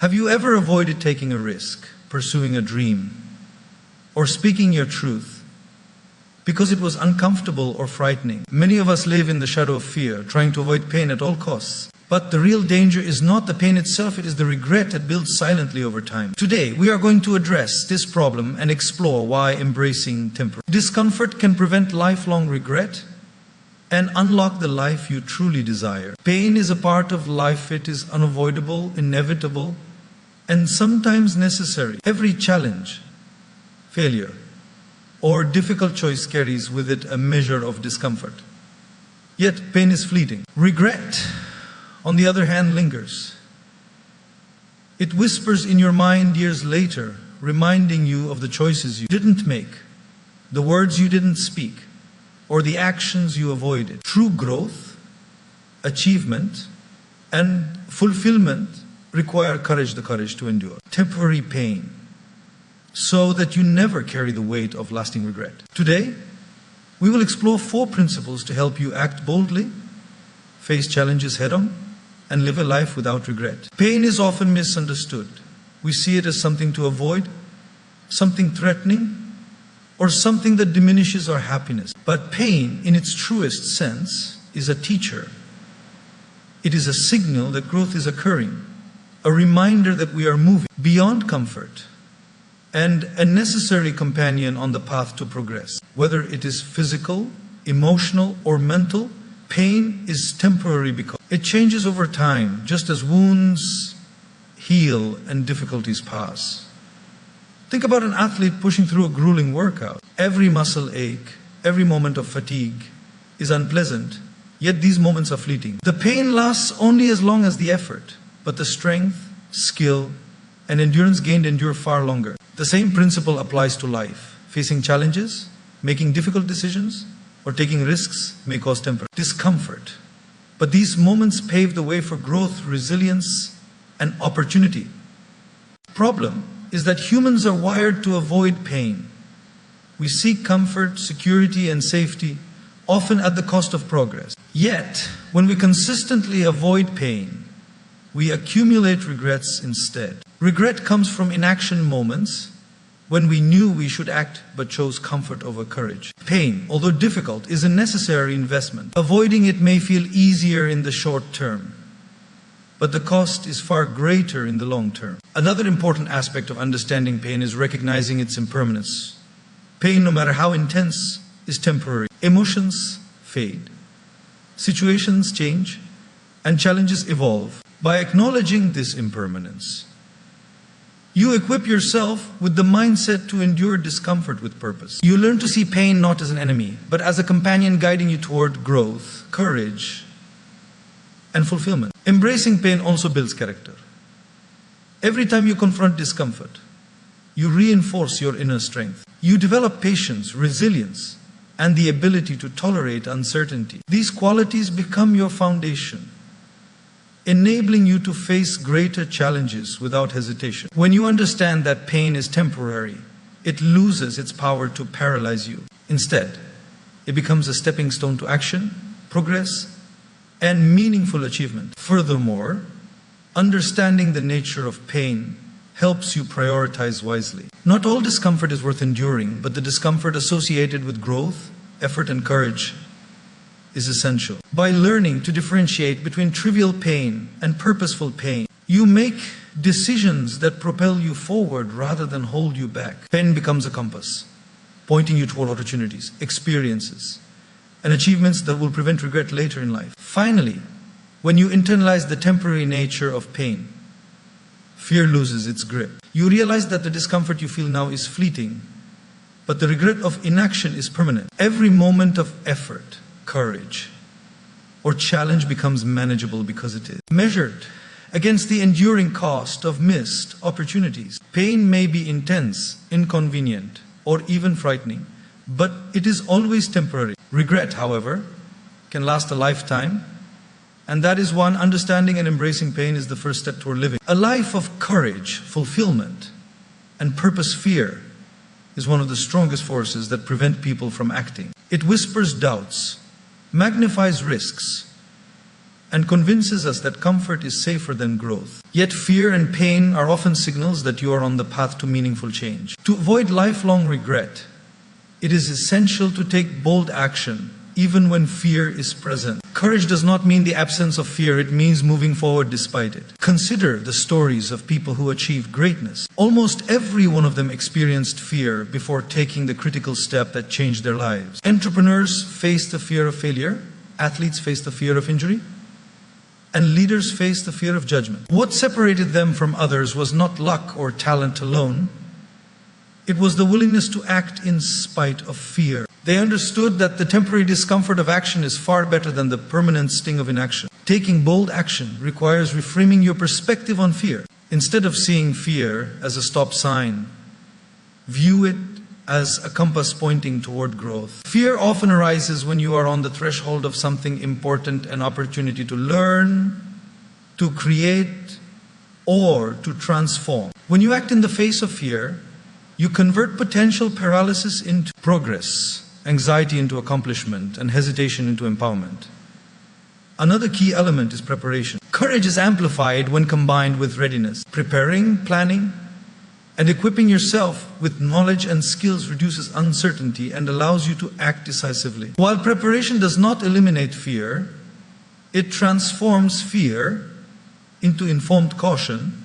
Have you ever avoided taking a risk, pursuing a dream, or speaking your truth because it was uncomfortable or frightening? Many of us live in the shadow of fear, trying to avoid pain at all costs. But the real danger is not the pain itself, it is the regret that builds silently over time. Today, we are going to address this problem and explore why embracing temporary discomfort can prevent lifelong regret and unlock the life you truly desire. Pain is a part of life. It is unavoidable, inevitable, and sometimes necessary. Every challenge, failure, or difficult choice carries with it a measure of discomfort. Yet pain is fleeting. Regret, on the other hand, lingers. It whispers in your mind years later, reminding you of the choices you didn't make, the words you didn't speak, or the actions you avoided. True growth, achievement, and fulfillment require courage, the courage to endure temporary pain, so that you never carry the weight of lasting regret. Today, we will explore 4 principles to help you act boldly, face challenges head-on, and live a life without regret. Pain is often misunderstood. We see it as something to avoid, something threatening, or something that diminishes our happiness. But pain, in its truest sense, is a teacher. It is a signal that growth is occurring, a reminder that we are moving beyond comfort, and a necessary companion on the path to progress. Whether it is physical, emotional, or mental, pain is temporary because it changes over time, just as wounds heal and difficulties pass. Think about an athlete pushing through a grueling workout. Every muscle ache, every moment of fatigue is unpleasant, yet these moments are fleeting. The pain lasts only as long as the effort, but the strength, skill, and endurance gained endure far longer. The same principle applies to life. Facing challenges, making difficult decisions, or taking risks may cause temporary discomfort. But these moments pave the way for growth, resilience, and opportunity. Problem is that humans are wired to avoid pain. We seek comfort, security, and safety, often at the cost of progress. Yet, when we consistently avoid pain, we accumulate regrets instead. Regret comes from inaction moments when we knew we should act but chose comfort over courage. Pain, although difficult, is a necessary investment. Avoiding it may feel easier in the short term, but the cost is far greater in the long term. Another important aspect of understanding pain is recognizing its impermanence. Pain, no matter how intense, is temporary. Emotions fade, situations change, and challenges evolve. By acknowledging this impermanence, you equip yourself with the mindset to endure discomfort with purpose. You learn to see pain not as an enemy, but as a companion guiding you toward growth, courage, and fulfillment. Embracing pain also builds character. Every time you confront discomfort, you reinforce your inner strength. You develop patience, resilience, and the ability to tolerate uncertainty. These qualities become your foundation, enabling you to face greater challenges without hesitation. When you understand that pain is temporary, it loses its power to paralyze you. Instead, it becomes a stepping stone to action, progress, and meaningful achievement. Furthermore, understanding the nature of pain helps you prioritize wisely. Not all discomfort is worth enduring, but the discomfort associated with growth, effort, and courage is essential. By learning to differentiate between trivial pain and purposeful pain, you make decisions that propel you forward rather than hold you back. Pain becomes a compass, pointing you toward opportunities, experiences, and achievements that will prevent regret later in life. Finally, when you internalize the temporary nature of pain, fear loses its grip. You realize that the discomfort you feel now is fleeting, but the regret of inaction is permanent. Every moment of effort, courage, or challenge becomes manageable because it is measured against the enduring cost of missed opportunities. Pain may be intense, inconvenient, or even frightening, but it is always temporary. Regret, however, can last a lifetime, and that is one understanding and embracing pain is the first step toward living. A life of courage, fulfillment, and purpose. Fear is one of the strongest forces that prevent people from acting. It whispers doubts, magnifies risks, and convinces us that comfort is safer than growth. Yet fear and pain are often signals that you are on the path to meaningful change. To avoid lifelong regret, it is essential to take bold action, even when fear is present. Courage does not mean the absence of fear, it means moving forward despite it. Consider the stories of people who achieved greatness. Almost every one of them experienced fear before taking the critical step that changed their lives. Entrepreneurs face the fear of failure, athletes face the fear of injury, and leaders face the fear of judgment. What separated them from others was not luck or talent alone. It was the willingness to act in spite of fear. They understood that the temporary discomfort of action is far better than the permanent sting of inaction. Taking bold action requires reframing your perspective on fear. Instead of seeing fear as a stop sign, view it as a compass pointing toward growth. Fear often arises when you are on the threshold of something important, an opportunity to learn, to create, or to transform. When you act in the face of fear, you convert potential paralysis into progress, anxiety into accomplishment, and hesitation into empowerment. Another key element is preparation. Courage is amplified when combined with readiness. Preparing, planning, and equipping yourself with knowledge and skills reduces uncertainty and allows you to act decisively. While preparation does not eliminate fear, it transforms fear into informed caution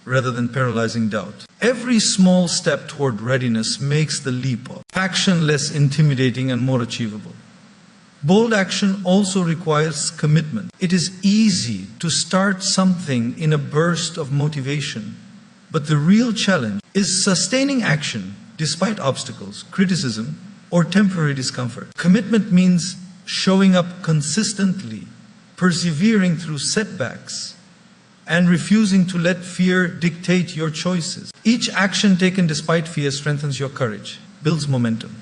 rather than paralyzing doubt. Every small step toward readiness makes the leap of action less intimidating and more achievable. Bold action also requires commitment. It is easy to start something in a burst of motivation, but the real challenge is sustaining action despite obstacles, criticism, or temporary discomfort. Commitment means showing up consistently, persevering through setbacks, and refusing to let fear dictate your choices. Each action taken despite fear strengthens your courage, builds momentum,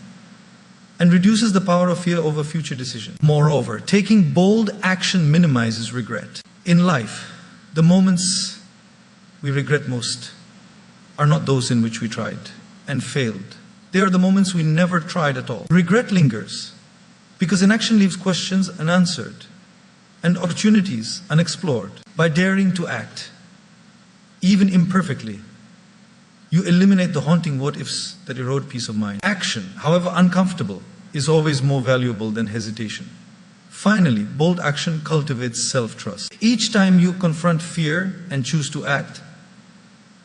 and reduces the power of fear over future decisions. Moreover, taking bold action minimizes regret. In life, the moments we regret most are not those in which we tried and failed. They are the moments we never tried at all. Regret lingers because inaction leaves questions unanswered and opportunities unexplored. By daring to act, even imperfectly, you eliminate the haunting what-ifs that erode peace of mind. Action, however uncomfortable, is always more valuable than hesitation. Finally, bold action cultivates self-trust. Each time you confront fear and choose to act,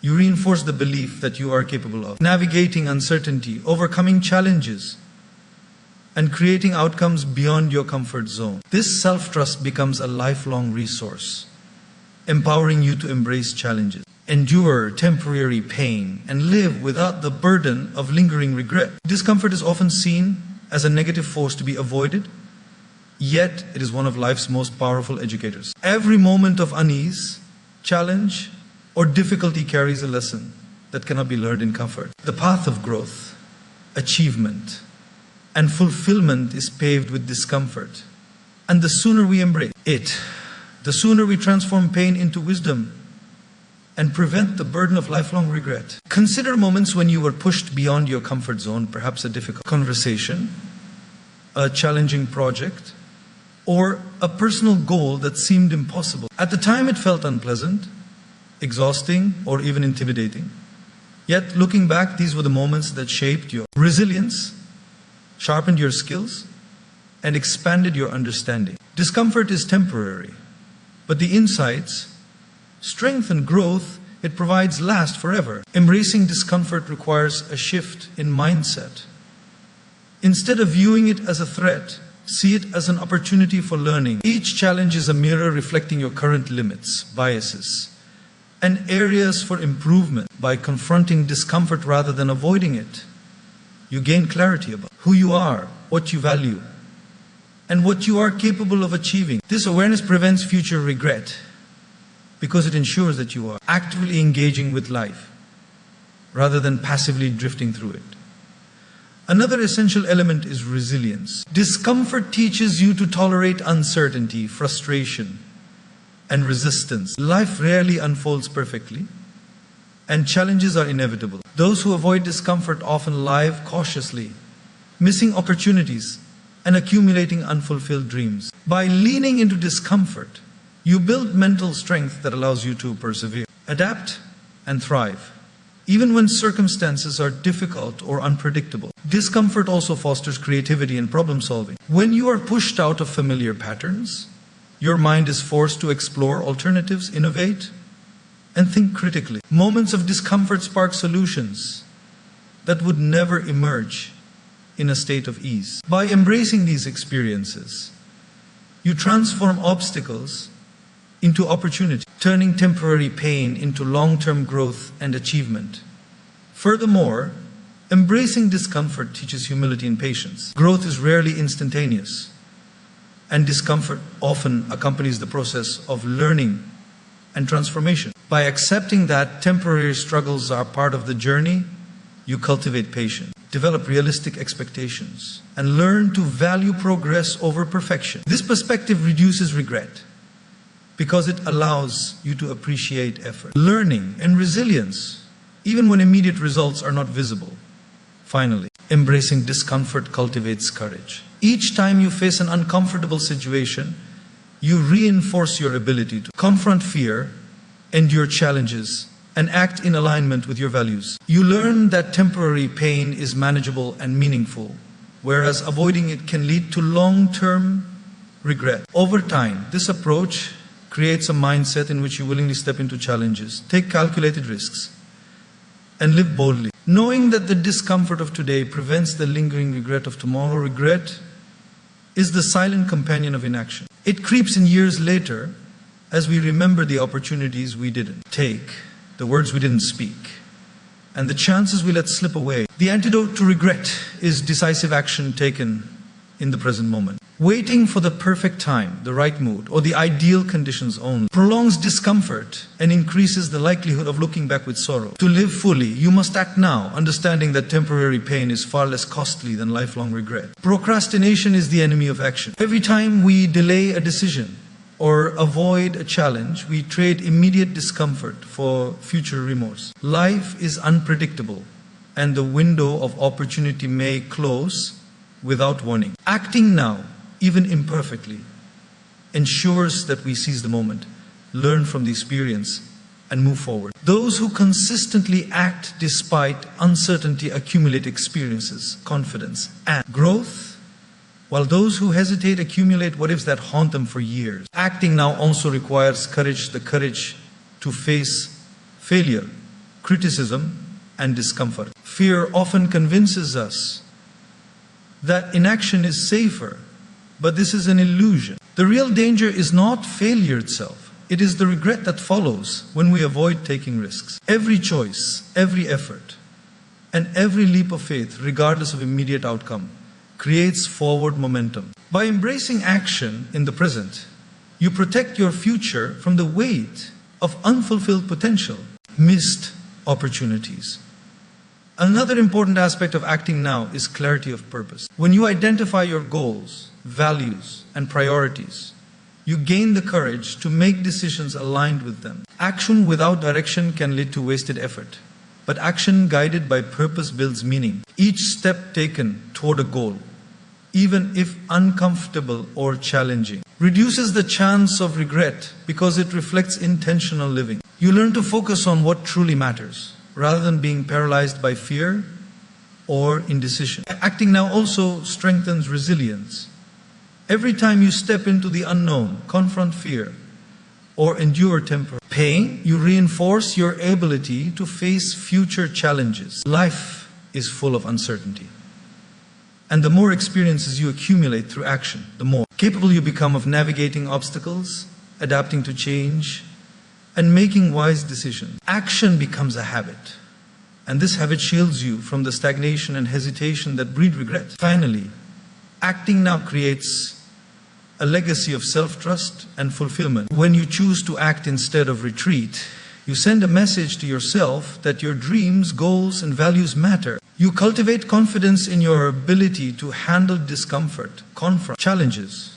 you reinforce the belief that you are capable of navigating uncertainty, overcoming challenges, and creating outcomes beyond your comfort zone. This self-trust becomes a lifelong resource, empowering you to embrace challenges, endure temporary pain, and live without the burden of lingering regret. Discomfort is often seen as a negative force to be avoided, yet it is one of life's most powerful educators. Every moment of unease, challenge, or difficulty carries a lesson that cannot be learned in comfort. The path of growth, achievement, and fulfillment is paved with discomfort. And the sooner we embrace it, the sooner we transform pain into wisdom and prevent the burden of lifelong regret. Consider moments when you were pushed beyond your comfort zone, perhaps a difficult conversation, a challenging project, or a personal goal that seemed impossible. At the time it felt unpleasant, exhausting, or even intimidating. Yet looking back, these were the moments that shaped your resilience, sharpened your skills, and expanded your understanding. Discomfort is temporary, but the insights, strength, and growth it provides last forever. Embracing discomfort requires a shift in mindset. Instead of viewing it as a threat, see it as an opportunity for learning. Each challenge is a mirror reflecting your current limits, biases, and areas for improvement. By confronting discomfort rather than avoiding it, you gain clarity about who you are, what you value, and what you are capable of achieving. This awareness prevents future regret because it ensures that you are actively engaging with life rather than passively drifting through it. Another essential element is resilience. Discomfort teaches you to tolerate uncertainty, frustration, and resistance. Life rarely unfolds perfectly, and challenges are inevitable. Those who avoid discomfort often live cautiously, missing opportunities and accumulating unfulfilled dreams. By leaning into discomfort, you build mental strength that allows you to persevere, adapt, and thrive, even when circumstances are difficult or unpredictable. Discomfort also fosters creativity and problem solving. When you are pushed out of familiar patterns, your mind is forced to explore alternatives, innovate, and think critically. Moments of discomfort spark solutions that would never emerge in a state of ease. By embracing these experiences, you transform obstacles into opportunity, turning temporary pain into long-term growth and achievement. Furthermore, embracing discomfort teaches humility and patience. Growth is rarely instantaneous, and discomfort often accompanies the process of learning and transformation. By accepting that temporary struggles are part of the journey, you cultivate patience, develop realistic expectations, and learn to value progress over perfection. This perspective reduces regret because it allows you to appreciate effort, learning, and resilience, even when immediate results are not visible. Finally, embracing discomfort cultivates courage. Each time you face an uncomfortable situation, you reinforce your ability to confront fear, endure challenges, and act in alignment with your values. You learn that temporary pain is manageable and meaningful, whereas avoiding it can lead to long-term regret. Over time, this approach creates a mindset in which you willingly step into challenges, take calculated risks, and live boldly. Knowing that the discomfort of today prevents the lingering regret of tomorrow, regret is the silent companion of inaction. It creeps in years later as we remember the opportunities we didn't take, the words we didn't speak, and the chances we let slip away. The antidote to regret is decisive action taken in the present moment. Waiting for the perfect time, the right mood, or the ideal conditions only prolongs discomfort and increases the likelihood of looking back with sorrow. To live fully, you must act now, understanding that temporary pain is far less costly than lifelong regret. Procrastination is the enemy of action. Every time we delay a decision or avoid a challenge, we trade immediate discomfort for future remorse. Life is unpredictable, and the window of opportunity may close without warning. Acting now, even imperfectly, ensures that we seize the moment, learn from the experience, and move forward. Those who consistently act despite uncertainty accumulate experiences, confidence, and growth, while those who hesitate accumulate what-ifs that haunt them for years. Acting now also requires courage, the courage to face failure, criticism, and discomfort. Fear often convinces us that inaction is safer, but this is an illusion. The real danger is not failure itself. It is the regret that follows when we avoid taking risks. Every choice, every effort, and every leap of faith, regardless of immediate outcome, creates forward momentum. By embracing action in the present, you protect your future from the weight of unfulfilled potential, missed opportunities. Another important aspect of acting now is clarity of purpose. When you identify your goals, values, and priorities, you gain the courage to make decisions aligned with them. Action without direction can lead to wasted effort, but action guided by purpose builds meaning. Each step taken toward a goal, even if uncomfortable or challenging, reduces the chance of regret because it reflects intentional living. You learn to focus on what truly matters, rather than being paralyzed by fear or indecision. Acting now also strengthens resilience. Every time you step into the unknown, confront fear, or endure temporary pain, you reinforce your ability to face future challenges. Life is full of uncertainty, and the more experiences you accumulate through action, the more capable you become of navigating obstacles, adapting to change, and making wise decisions. Action becomes a habit, and this habit shields you from the stagnation and hesitation that breed regret. Finally, acting now creates a legacy of self-trust and fulfillment. When you choose to act instead of retreat, you send a message to yourself that your dreams, goals, and values matter. You cultivate confidence in your ability to handle discomfort, confront challenges,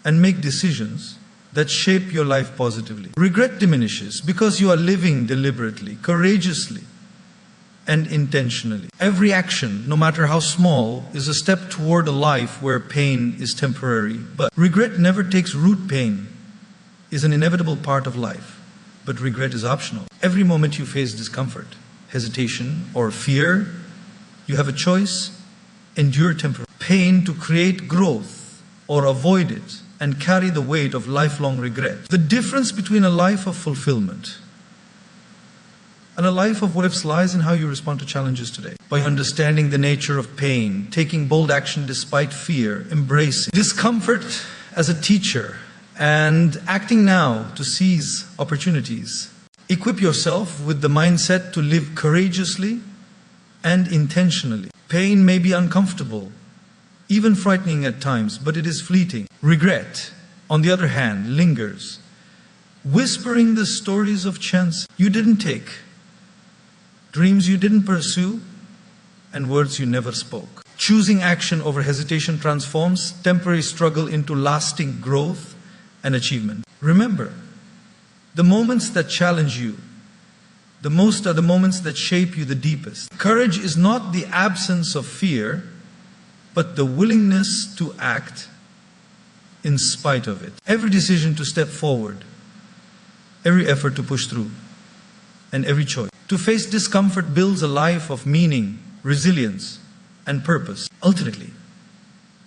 and make decisions that shape your life positively. Regret diminishes because you are living deliberately, courageously, and intentionally. Every action, no matter how small, is a step toward a life where pain is temporary. But regret never takes root. Pain is an inevitable part of life, but regret is optional. Every moment you face discomfort, hesitation, or fear, you have a choice: endure temporary pain to create growth, or avoid it and carry the weight of lifelong regret. The difference between a life of fulfillment and a life of what ifs lies in how you respond to challenges today. By understanding the nature of pain, taking bold action despite fear, embracing discomfort as a teacher, and acting now to seize opportunities. Equip yourself with the mindset to live courageously and intentionally. Pain may be uncomfortable, even frightening at times, but it is fleeting. Regret, on the other hand, lingers, whispering the stories of chance you didn't take, dreams you didn't pursue, and words you never spoke. Choosing action over hesitation transforms temporary struggle into lasting growth and achievement. Remember, the moments that challenge you the most are the moments that shape you the deepest. Courage is not the absence of fear, but the willingness to act in spite of it. Every decision to step forward, every effort to push through, and every choice to face discomfort builds a life of meaning, resilience, and purpose. Ultimately,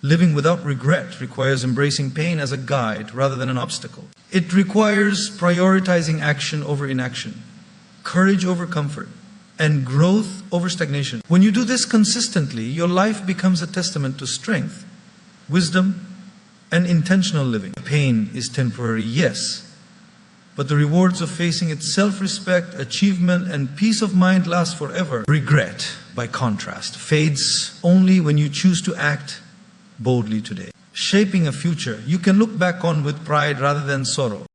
living without regret requires embracing pain as a guide rather than an obstacle. It requires prioritizing action over inaction, courage over comfort, and growth over stagnation. When you do this consistently, your life becomes a testament to strength, wisdom, and intentional living. Pain is temporary, yes, but the rewards of facing it, self-respect, achievement, and peace of mind last forever. Regret, by contrast, fades only when you choose to act boldly today. Shaping a future you can look back on with pride rather than sorrow.